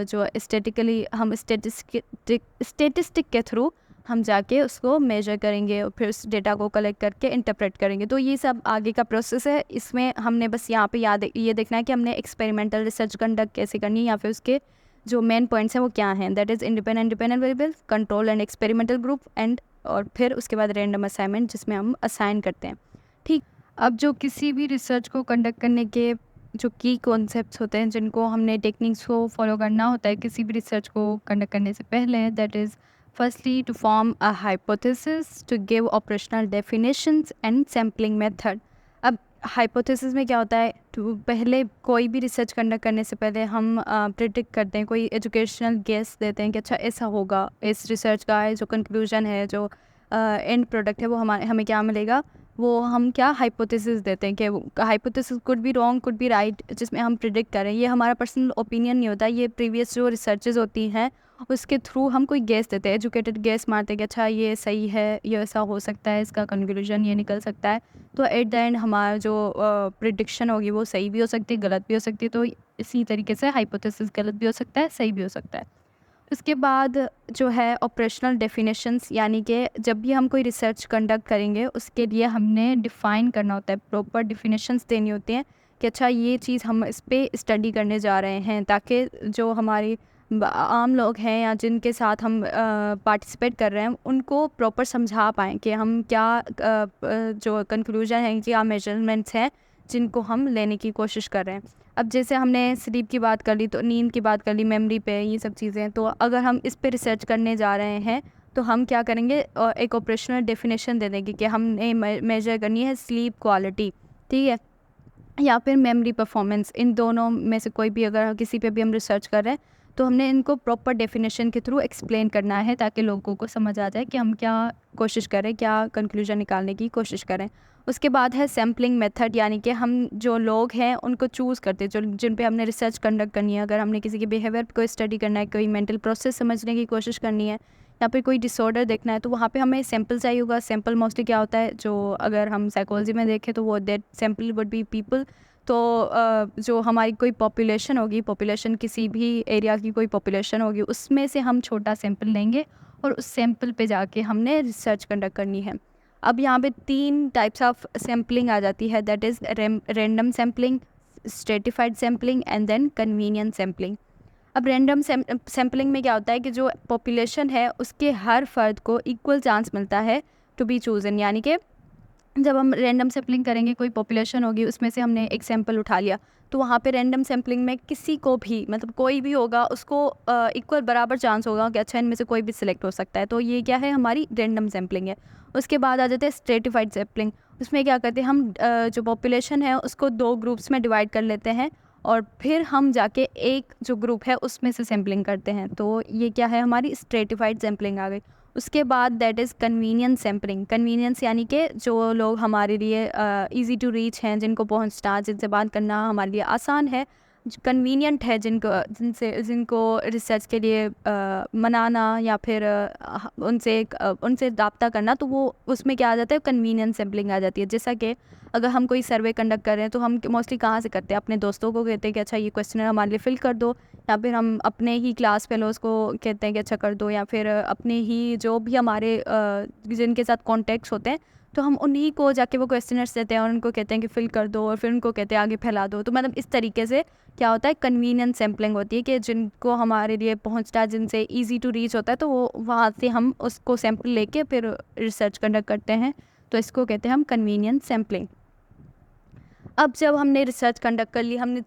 जो स्टेटिकली हम स्टेटिस्टिक के थ्रू हम जाके उसको मेजर करेंगे और फिर उस डेटा को कलेक्ट करके इंटरप्रेट करेंगे। तो ये सब आगे का प्रोसेस है। इसमें हमने बस यहाँ पे ये देखना है कि हमने एक्सपेरिमेंटल रिसर्च कंडक्ट कैसे करनी है या फिर उसके जो मेन पॉइंट्स हैं वो क्या हैं, that is independent variable, control and experimental group and और फिर उसके बाद रैंडम असाइनमेंट जिसमें हम असाइन करते हैं। ठीक, अब जो किसी भी रिसर्च को कंडक्ट करने के जो की कॉन्सेप्ट्स होते हैं जिनको हमने टेक्निक्स को फॉलो करना होता है किसी भी रिसर्च को कंडक्ट करने से पहले, that is firstly to form a hypothesis, to give operational definitions and sampling method. अब हाइपोथेसिस में क्या होता है, तो पहले कोई भी रिसर्च कंडक्ट करने से पहले हम प्रिडिक्ट करते हैं, कोई एजुकेशनल गेस देते हैं कि अच्छा ऐसा होगा, इस रिसर्च का जो कंक्लूजन है, जो एंड प्रोडक्ट है वो हमें क्या मिलेगा, वो हम क्या हाइपोथेसिस देते हैं कि hypothesis could be wrong could be right, जिसमें हम प्रिडिक्ट करें। ये हमारा पर्सनल ओपिनियन नहीं होता, ये प्रीवियस जो रिसर्चेज होती हैं उसके थ्रू हम कोई गेस देते हैं, एजुकेटेड गेस मारते हैं कि अच्छा ये सही है, ये ऐसा हो सकता है, इसका कंक्लूजन ये निकल सकता है। तो एट द एंड हमारा जो प्रिडिक्शन होगी वो सही भी हो सकती है, गलत भी हो सकती है। तो इसी तरीके से हाइपोथेसिस गलत भी हो सकता है, सही भी हो सकता है। उसके बाद जो है ऑपरेशनल डेफिनेशंस, यानी कि जब भी हम कोई रिसर्च कंडक्ट करेंगे उसके लिए हमने डिफ़ाइन करना होता है, प्रॉपर डेफिनेशंस देनी होती हैं कि अच्छा ये चीज़ हम इस पे स्टडी करने जा रहे हैं, ताकि जो हमारी आम लोग हैं या जिनके साथ हम पार्टिसिपेट कर रहे हैं उनको प्रॉपर समझा पाएँ कि हम क्या जो कंक्लूजन है, क्या मेजरमेंट्स हैं जिनको हम लेने की कोशिश कर रहे हैं। अब जैसे हमने स्लीप की बात कर ली, तो नींद की बात कर ली, मेमोरी पे, ये सब चीज़ें। तो अगर हम इस पे रिसर्च करने जा रहे हैं तो हम क्या करेंगे, एक ऑपरेशनल डेफिनेशन दे देंगे कि हमने मेजर करनी है स्लीप क्वालिटी, ठीक है, या फिर मेमोरी परफॉर्मेंस। इन दोनों में से कोई भी, अगर किसी पे भी हम रिसर्च कर रहे हैं तो हमने इनको प्रॉपर डेफिनेशन के थ्रू एक्सप्लेन करना है ताकि लोगों को समझ आ जाए कि हम क्या कोशिश करें, क्या कंक्लूजन निकालने की कोशिश करें। उसके बाद है सैम्पलिंग मेथड, यानी कि हम जो लोग हैं उनको चूज़ करते हैं जो जिन पे हमने रिसर्च कंडक्ट करनी है। अगर हमने किसी के बिहेवियर को स्टडी करना है, कोई मेंटल प्रोसेस समझने की कोशिश करनी है या फिर कोई डिसऑर्डर देखना है, तो वहाँ पे हमें सैम्पल चाहिए होगा। सैम्पल मोस्टली क्या होता है, जो अगर हम साइकोलॉजी में देखें तो वो that sample would be people. तो जो हमारी कोई पॉपुलेशन होगी, पॉपुलेशन किसी भी एरिया की कोई पॉपुलेशन होगी, उसमें से हम छोटा सैम्पल लेंगे और उस सैम्पल पे जाके हमने रिसर्च कंडक्ट करनी है। अब यहाँ पे 3 टाइप्स ऑफ सैम्पलिंग आ जाती है, that is random sampling, stratified sampling and then convenient sampling. अब रैंडम सैम्पलिंग में क्या होता है कि जो पॉपुलेशन है उसके हर फर्द को इक्वल चांस मिलता है टू बी चूजन, यानी कि जब हम रैंडम सैम्पलिंग करेंगे, कोई पॉपुलेशन होगी उसमें से हमने एक सैंपल उठा लिया, तो वहाँ पे रैंडम सैम्पलिंग में किसी को भी, मतलब कोई भी होगा, उसको इक्वल बराबर चांस होगा कि अच्छा इनमें से कोई भी सिलेक्ट हो सकता है। तो ये क्या है, हमारी रैंडम सैम्पलिंग है। उसके बाद आ जाते हैं स्ट्रेटिफाइड सैम्पलिंग। उसमें क्या करते हैं, हम जो पॉपुलेशन है उसको 2 ग्रुप्स में डिवाइड कर लेते हैं और फिर हम जाके एक जो ग्रुप है उसमें से सैम्पलिंग करते हैं। तो ये क्या है, हमारी स्ट्रेटिफाइड सैम्पलिंग आ गई। उसके बाद that is convenience sampling. Convenience यानी कि जो लोग हमारे लिए इजी टू रीच हैं, जिनको पहुंचना, जिनसे बात करना हमारे लिए आसान है, कन्वीनियंट है, जिनको रिसर्च के लिए मनाना या फिर उनसे रब्ता करना, तो वो उसमें क्या आ जाता है, कन्वीनियंस सैम्पलिंग आ जाती है। जैसा कि अगर हम कोई सर्वे कंडक्ट कर रहे हैं तो हम मोस्टली कहाँ से करते हैं, अपने दोस्तों को कहते हैं कि अच्छा ये क्वेश्चनर हमारे लिए फिल कर दो, या फिर हम अपने ही क्लास फेलोज़ को कहते हैं कि अच्छा कर दो, या फिर अपने ही जो भी हमारे जिनके साथ कॉन्टैक्ट्स होते हैं, तो हम उन्हीं को जाके वो क्वेश्चनर्स देते हैं और उनको कहते हैं कि फिल कर दो, और फिर उनको कहते हैं आगे फैला दो। तो मतलब इस तरीके से क्या होता है, कन्वीनियंट सैम्पलिंग होती है कि जिनको हमारे लिए पहुंचना, जिनसे इजी टू रीच होता है, तो वो वहाँ से हम उसको सैम्पल लेके फिर रिसर्च कंडक्ट करते हैं। तो इसको कहते हैं हम कन्वीनियंट सैम्पलिंग। अब जब हमने रिसर्च कंडक्ट कर ली, हमने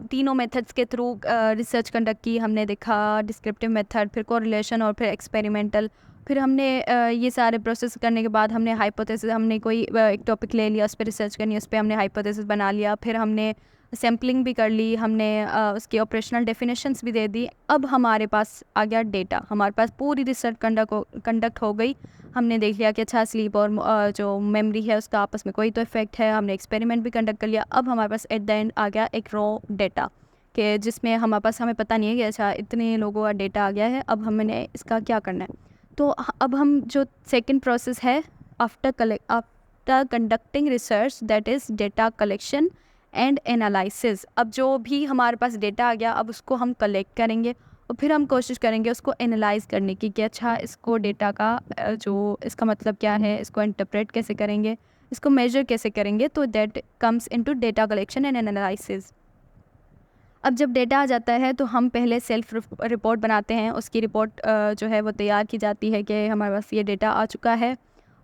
तीनों मेथड्स के थ्रू रिसर्च कंडक्ट की, हमने देखा डिस्क्रिप्टिव मेथड, फिर कोरिलेशन और फिर एक्सपेरिमेंटल। फिर हमने ये सारे प्रोसेस करने के बाद हमने हाइपोथेसिस, हमने कोई एक टॉपिक ले लिया, उस पर रिसर्च करनी, उस पर हमने हाइपोथेसिस बना लिया, फिर हमने सैम्पलिंग भी कर ली, हमने उसकी ऑपरेशनल डेफिनेशंस भी दे दी। अब हमारे पास आ गया डेटा, हमारे पास पूरी रिसर्च कंडक्ट हो गई। हमने देख लिया कि अच्छा स्लीप और जो मेमोरी है उसका आपस में कोई तो इफेक्ट है, हमने एक्सपेरिमेंट भी कंडक्ट कर लिया। अब हमारे पास एट द एंड आ गया एक रॉ डेटा, कि जिसमें हमारे पास, हमें पता नहीं है कि अच्छा इतने लोगों का डेटा आ गया है, अब हमने इसका क्या करना है। तो अब हम जो सेकेंड प्रोसेस है after conducting research, that is data collection and analysis. अब जो भी हमारे पास डेटा आ गया, अब उसको हम कलेक्ट करेंगे और फिर हम कोशिश करेंगे उसको एनालाइज करने की कि अच्छा इसको डेटा का जो इसका मतलब क्या है, इसको इंटरप्रेट कैसे करेंगे, इसको मेजर कैसे करेंगे। तो that comes into data collection and analysis. अब जब डेटा आ जाता है तो हम पहले सेल्फ रिपोर्ट बनाते हैं, उसकी रिपोर्ट जो है वो तैयार की जाती है कि हमारे पास ये डेटा आ चुका है।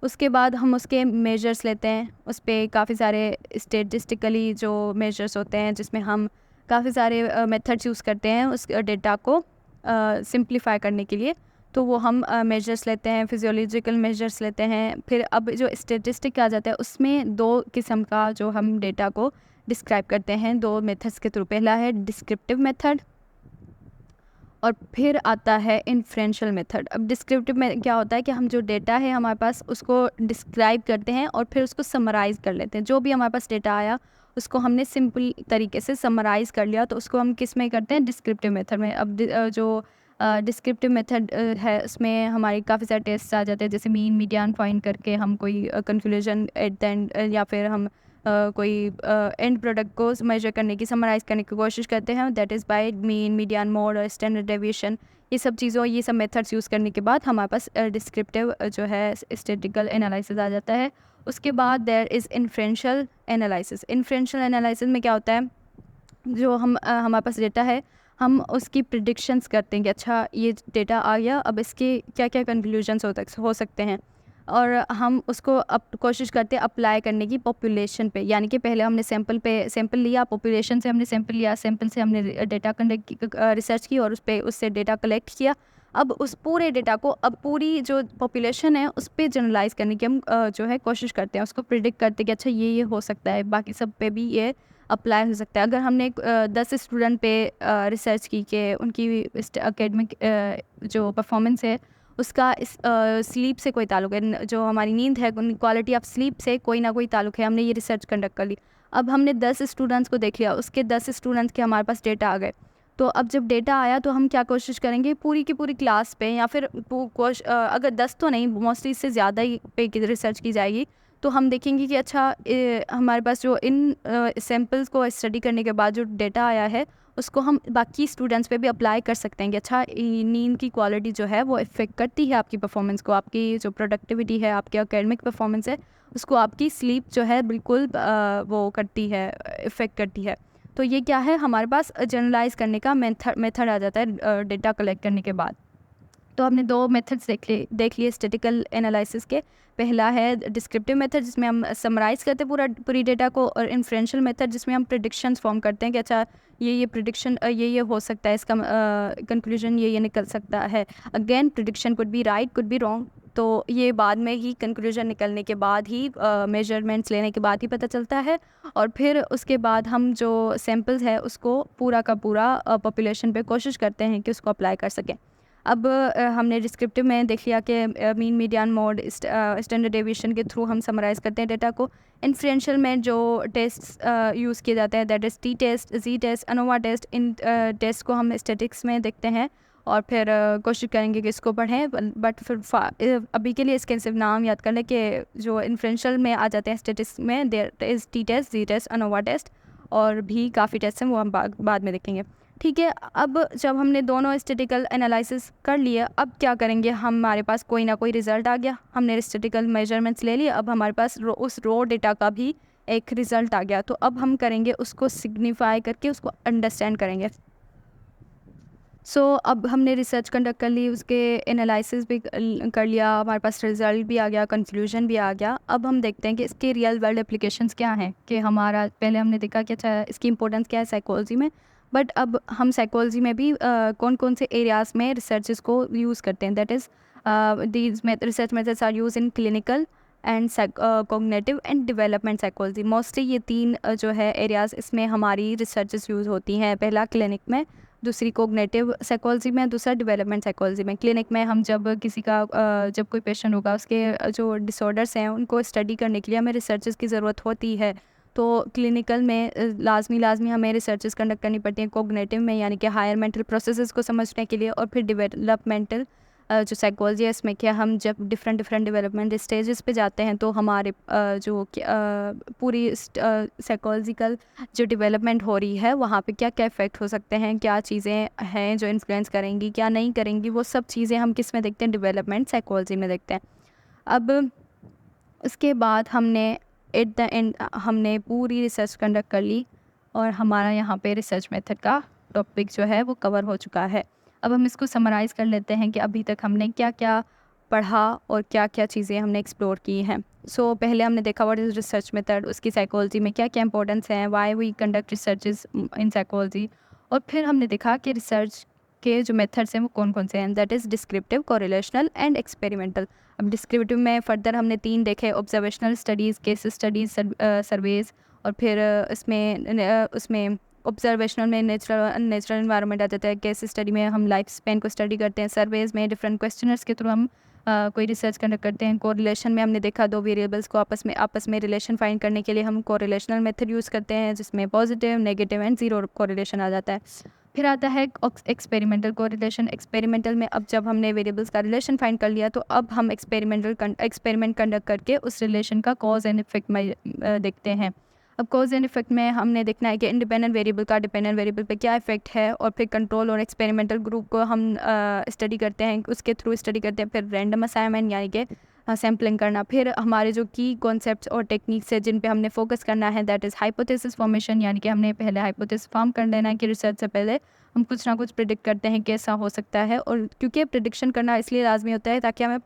उसके बाद हम उसके मेजर्स लेते हैं, उस पर काफ़ी सारे स्टेटिस्टिकली जो मेजर्स होते हैं, जिसमें हम काफ़ी सारे मेथड्स यूज़ करते हैं उस डेटा को सिंप्लीफाई करने के लिए। तो वो हम मेजर्स लेते हैं, फिजियोलॉजिकल मेजर्स लेते हैं। फिर अब जो स्टेटिस्टिक आ जाता है उसमें दो किस्म का जो हम डेटा को डिस्क्राइब करते हैं, दो मेथड्स के थ्रू। पहला है डिस्क्रिप्टिव मेथड और फिर आता है इन्फ्रेंशियल मेथड। अब डिस्क्रिप्टिव में क्या होता है कि हम जो डेटा है हमारे पास उसको डिस्क्राइब करते हैं और फिर उसको समराइज़ कर लेते हैं। जो भी हमारे पास डेटा आया उसको हमने सिंपल तरीके से समराइज़ कर लिया, तो उसको हम किस में करते हैं, डिस्क्रिप्टिव मेथड में। अब जो डिस्क्रिप्टिव मेथड है उसमें हमारे काफ़ी सारे टेस्ट आ जाते हैं, जैसे मीन मीडियन फाइंड करके हम कोई कंक्लूजन एट द एंड, या फिर हम कोई एंड प्रोडक्ट को मेजर करने की, समराइज़ करने की कोशिश करते हैं। That is by mean median mode और स्टैंडर्ड डेविएशन। ये सब मेथड्स यूज़ करने के बाद हमारे पास डिस्क्रिप्टिव जो है स्टैटिस्टिकल एनालिसिस आ जाता है। उसके बाद there is inferential analysis. Inferential analysis में क्या होता है, जो हमारे पास डेटा है, हम उसकी प्रिडिक्शंस करते हैं कि अच्छा ये डेटा आ गया, अब इसके क्या क्या कंक्लूजन्स हो सकते हैं, और हम उसको कोशिश करते हैं अप्लाई करने की पॉपुलेशन पे। यानी कि पहले हमने सैंपल लिया, पॉपुलेशन से हमने सैंपल लिया, सैंपल से हमने डेटा रिसर्च की और उससे डेटा कलेक्ट किया। अब उस पूरे डेटा को, अब पूरी जो पॉपुलेशन है उस पर जनरलाइज करने की हम जो है कोशिश करते हैं, उसको प्रिडिक्ट करते हैं कि अच्छा ये हो सकता है, बाकी सब पे भी ये अप्लाई हो सकता है। अगर हमने 10 स्टूडेंट पे रिसर्च की कि उनकी एकेडमिक जो परफॉर्मेंस है उसका इस स्लीप से कोई ताल्लुक है, जो हमारी नींद है उन क्वालिटी ऑफ स्लीप से कोई ना कोई ताल्लुक है, हमने ये रिसर्च कंडक्ट कर ली। अब हमने 10 स्टूडेंट्स को देख लिया, उसके 10 स्टूडेंट्स के हमारे पास डेटा आ गए। तो अब जब डेटा आया तो हम क्या कोशिश करेंगे, पूरी की पूरी क्लास पे, या फिर अगर 10 तो नहीं, मोस्टली इससे ज़्यादा ही पे रिसर्च की जाएगी। तो हम देखेंगे कि अच्छा हमारे पास जो इन सैम्पल्स को स्टडी करने के बाद जो डेटा आया है उसको हम बाकी स्टूडेंट्स पे भी अप्लाई कर सकते हैं कि अच्छा नींद की क्वालिटी जो है वो इफ़ेक्ट करती है आपकी परफॉर्मेंस को, आपकी जो प्रोडक्टिविटी है, आपकी एकेडमिक परफॉर्मेंस है, उसको आपकी स्लीप जो है बिल्कुल वो करती है, इफ़ेक्ट करती है। तो ये क्या है, हमारे पास जनरलाइज करने का मेथड आ जाता है डेटा कलेक्ट करने के बाद। तो हमने दो मेथड्स देख लिए स्टैटिकल एनालिसिस के। पहला है डिस्क्रिप्टिव मेथड जिसमें हम समराइज़ करते हैं पूरी डेटा को, और इन्फ्रेंशियल मेथड जिसमें हम प्रिडिक्शंस फॉर्म करते हैं कि अच्छा ये प्रिडिक्शन ये हो सकता है, इसका कंक्लूजन ये निकल सकता है। Again prediction could be right, could be wrong, तो ये बाद में ही कंक्लूजन निकलने के बाद ही, मेजरमेंट्स लेने के बाद ही पता चलता है। और फिर उसके बाद हम जो सैम्पल्स है उसको पूरा का पूरा पॉपुलेशन पे कोशिश करते हैं कि उसको अप्लाई कर सकें। अब हमने डिस्क्रिप्टिव में देख लिया कि mean median mode standard deviation के थ्रू हम समराइज़ करते हैं डेटा को। इन्फ्रेंशियल में जो टेस्ट यूज़ किए जाते हैं, that is T test, G test, ANOVA test. इन टेस्ट को हम स्टैटिक्स में देखते हैं और फिर कोशिश करेंगे कि इसको पढ़ें। बट फिर अभी के लिए इसके सिर्फ नाम याद कर लें कि जो इन्फ्रेंशियल में आ जाते हैं स्टैटिक्स में, there is T test, G test, ANOVA test, और भी काफ़ी टेस्ट हैं वो हम बाद में देखेंगे। ठीक है, अब जब हमने दोनों स्टैटिकल एनालिसिस कर लिए, अब क्या करेंगे, हमारे पास कोई ना कोई रिज़ल्ट आ गया, हमने स्टैटिकल मेजरमेंट्स ले लिए, अब हमारे पास उस रो डेटा का भी एक रिज़ल्ट आ गया, तो अब हम करेंगे उसको सिग्निफाई करके उसको अंडरस्टैंड करेंगे। अब हमने रिसर्च कंडक्ट कर ली, उसके एनालिसिस भी कर लिया, हमारे पास रिज़ल्ट भी आ गया, कंक्लूजन भी आ गया। अब हम देखते हैं कि इसके रियल वर्ल्ड एप्लीकेशंस क्या हैं, कि हमारा पहले हमने देखा कि अच्छा इसकी इंपॉर्टेंस क्या है साइकोलॉजी में, बट अब हम साइकोलॉजी में भी कौन कौन से एरियाज़ में रिसर्चेस को यूज़ करते हैं। That is these research methods are use in clinical and cognitive and development psychology. Mostly ये तीन जो है एरियाज़, इसमें हमारी रिसर्चेस यूज़ होती हैं। पहला क्लिनिक में, दूसरी कोग्निटिव साइकोलॉजी में, दूसरा डेवलपमेंट साइकोलॉजी में। क्लिनिक में हम जब किसी का जब कोई पेशेंट होगा, उसके जो डिसऑर्डर्स हैं उनको स्टडी करने के लिए हमें रिसर्चेस की ज़रूरत होती है, तो क्लिनिकल में लाजमी हमें रिसर्चेस कंडक्ट करनी पड़ती हैं। कोग्निटिव में यानी कि हायर मेंटल प्रोसेसेस को समझने के लिए, और फिर डेवलपमेंटल जो साइकोलॉजी है इसमें क्या, हम जब डिफरेंट डेवलपमेंट स्टेजेस पे जाते हैं तो हमारे पूरी साइकोलॉजिकल जो डेवलपमेंट हो रही है वहाँ पे क्या क्या इफ़ेक्ट हो सकते हैं, क्या चीज़ें हैं जो इन्फ्लुएंस करेंगी, क्या नहीं करेंगी, वो सब चीज़ें हम किस में देखते हैं, डेवलपमेंट साइकोलॉजी में देखते हैं। अब उसके बाद हमने एट द एंड हमने पूरी रिसर्च कंडक्ट कर ली, और हमारा यहाँ पे रिसर्च मेथड का टॉपिक जो है वो कवर हो चुका है। अब हम इसको समराइज़ कर लेते हैं कि अभी तक हमने क्या क्या पढ़ा और क्या क्या चीज़ें हमने एक्सप्लोर की हैं। पहले हमने देखा व्हाट इज़ रिसर्च मेथड, उसकी साइकोलॉजी में क्या क्या इंपॉर्टेंस है, why we conduct researches in psychology, और फिर हमने देखा कि रिसर्च के जो मेथड्स हैं वो कौन कौन से हैं। That is descriptive, correlational and experimental. अब डिस्क्रिप्टिव में फर्दर हमने 3 देखे, observational studies, case studies, surveys, और फिर उसमें ऑब्जर्वेशनल में नेचुरल एनवायरनमेंट आ जाता है, केस स्टडी में हम लाइफ स्पेन को स्टडी करते हैं, सर्वेज़ में डिफरेंट क्वेश्चनर्स के थ्रू हम कोई रिसर्च कंडक्ट करते हैं। कोरिलेशन में हमने देखा 2 वेरिएबल्स को आपस में रिलेशन फाइंड करने के लिए हम कोरिलेशनल मेथड यूज़ करते हैं, जिसमें positive, negative and zero correlation आ जाता है। फिर आता है एक्सपेरिमेंटल कोरिलेशन। एक्सपेरिमेंटल में अब जब हमने वेरिएबल्स का रिलेशन फाइंड कर लिया, तो अब हम एक्सपेरिमेंट कंडक्ट करके उस रिलेशन का कॉज एंड इफेक्ट में देखते हैं। अब कॉज एंड इफेक्ट में हमने देखना है कि इंडिपेंडेंट वेरिएबल का डिपेंडेंट वेरिएबल पे क्या इफेक्ट है, और फिर कंट्रोल और एक्सपेरिमेंटल ग्रुप को हम स्टडी करते हैं, उसके थ्रू स्टडी करते हैं। फिर रैंडम असाइनमेंट यानी कि सैम्पलिंग करना। फिर हमारे जो की कॉन्सेप्ट्स और टेक्निक्स है जिन पे हमने फोकस करना है, दैट इज़ हाइपोथेसिस फॉर्मेशन, यानी कि हमने पहले हाइपोथेसिस फॉर्म कर लेना है कि रिसर्च से पहले हम कुछ ना कुछ प्रिडिक्ट करते हैं कैसा हो सकता है। और क्योंकि प्रिडिक्शन करना इसलिए लाजमी होता है ताकि हमें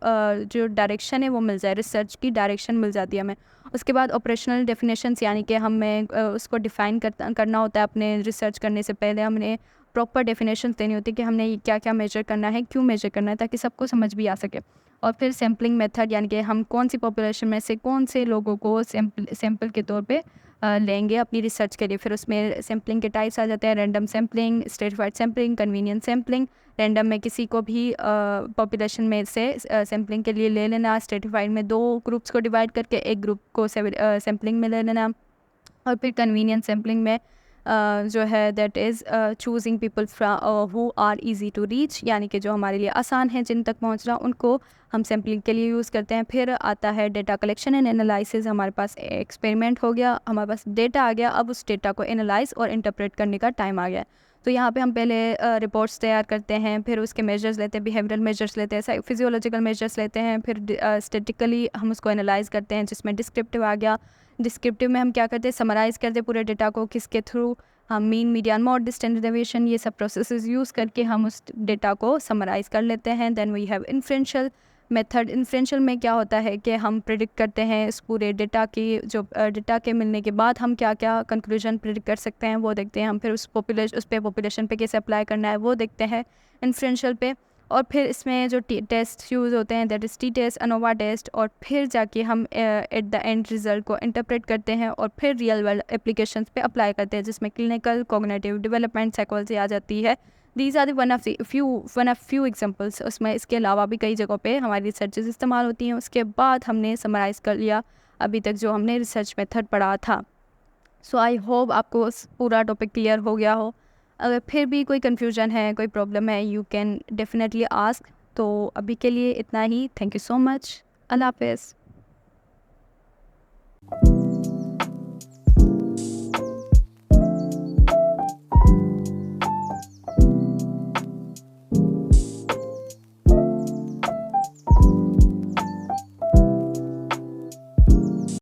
जो डायरेक्शन है वो मिल जाए, रिसर्च की डायरेक्शन मिल जाती है हमें। उसके बाद ऑपरेशनल डेफिनेशंस, यानी कि हमें उसको डिफ़ाइन करना होता है। अपने रिसर्च करने से पहले हमने प्रॉपर डेफिनेशंस देनी होती है कि हमने क्या क्या मेजर करना है, क्यों मेजर करना है, ताकि सबको समझ भी आ सके। और फिर सैम्पलिंग मेथड, यानी कि हम कौन सी पॉपुलेशन में से कौन से लोगों को सैम्पल के तौर पे लेंगे अपनी रिसर्च के लिए। फिर उसमें सैम्पलिंग के टाइप्स आ जाते हैं, random sampling, stratified sampling, convenient sampling. Random में किसी को भी पॉपुलेशन में से सैम्पलिंग के लिए ले लेना। स्ट्रेटिफाइड में 2 ग्रुप्स को डिवाइड करके एक ग्रुप को सैम्पलिंग में ले लेना। और फिर कन्वीनियंट सैम्पलिंग में जो है that is choosing people who are easy to reach, यानी कि जो हमारे लिए आसान है जिन तक पहुंचना, उनको हम सैम्पलिंग के लिए यूज़ करते हैं। फिर आता है डेटा कलेक्शन एंड एनालिसिस। हमारे पास एक्सपेरिमेंट हो गया, हमारे पास डेटा आ गया, अब उस डेटा को एनालाइज और इंटरप्रेट करने का टाइम आ गया। तो यहाँ पे हम पहले रिपोर्ट्स तैयार करते हैं, फिर उसके मेजर्स लेते हैं, बिहेवियरल मेजर्स लेते हैं, फिजियोलॉजिकल मेजर्स लेते हैं, फिर स्टैटिकली हम उसको एनालाइज करते हैं, जिसमें डिस्क्रिप्टिव आ गया। डिस्क्रिप्टिव में हम क्या करते हैं, समराइज़ करते हैं पूरे डेटा को, किसके थ्रू, हम mean, median, mode, standard deviation, ये सब प्रोसेसेस यूज़ करके हम उस डेटा को समराइज़ कर लेते हैं। Then we have inferential method. Inferential में क्या होता है कि हम प्रिडिक्ट करते हैं इस पूरे डेटा की, जो डेटा के मिलने के बाद हम क्या क्या कंक्लूजन प्रिडिक्ट कर सकते हैं वो देखते हैं हम। फिर उस पे पॉपुलेशन पे कैसे अप्लाई करना है वो देखते हैं इन्फ्रेंशियल पे। और फिर इसमें जो टेस्ट यूज़ होते हैं, that is T test, ANOVA test, और फिर जाके हम एट द एंड रिजल्ट को इंटरप्रेट करते हैं और फिर रियल वर्ल्ड एप्लीकेशंस पे अप्लाई करते हैं, जिसमें क्लिनिकल, कॉग्निटिव, डेवलपमेंट साइकोलॉजी आ जाती है। These are one of few examples. उसमें इसके अलावा भी कई जगहों पे हमारी रिसर्चेस इस्तेमाल होती हैं। उसके बाद हमने समराइज़ कर लिया अभी तक जो हमने रिसर्च मेथड पढ़ा था। आई होप आपको पूरा टॉपिक क्लियर हो गया हो। अगर फिर भी कोई कन्फ्यूजन है, कोई प्रॉब्लम है, यू कैन डेफिनेटली आस्क। तो अभी के लिए इतना ही। Thank you so much. अल्लाह हाफ़िज़।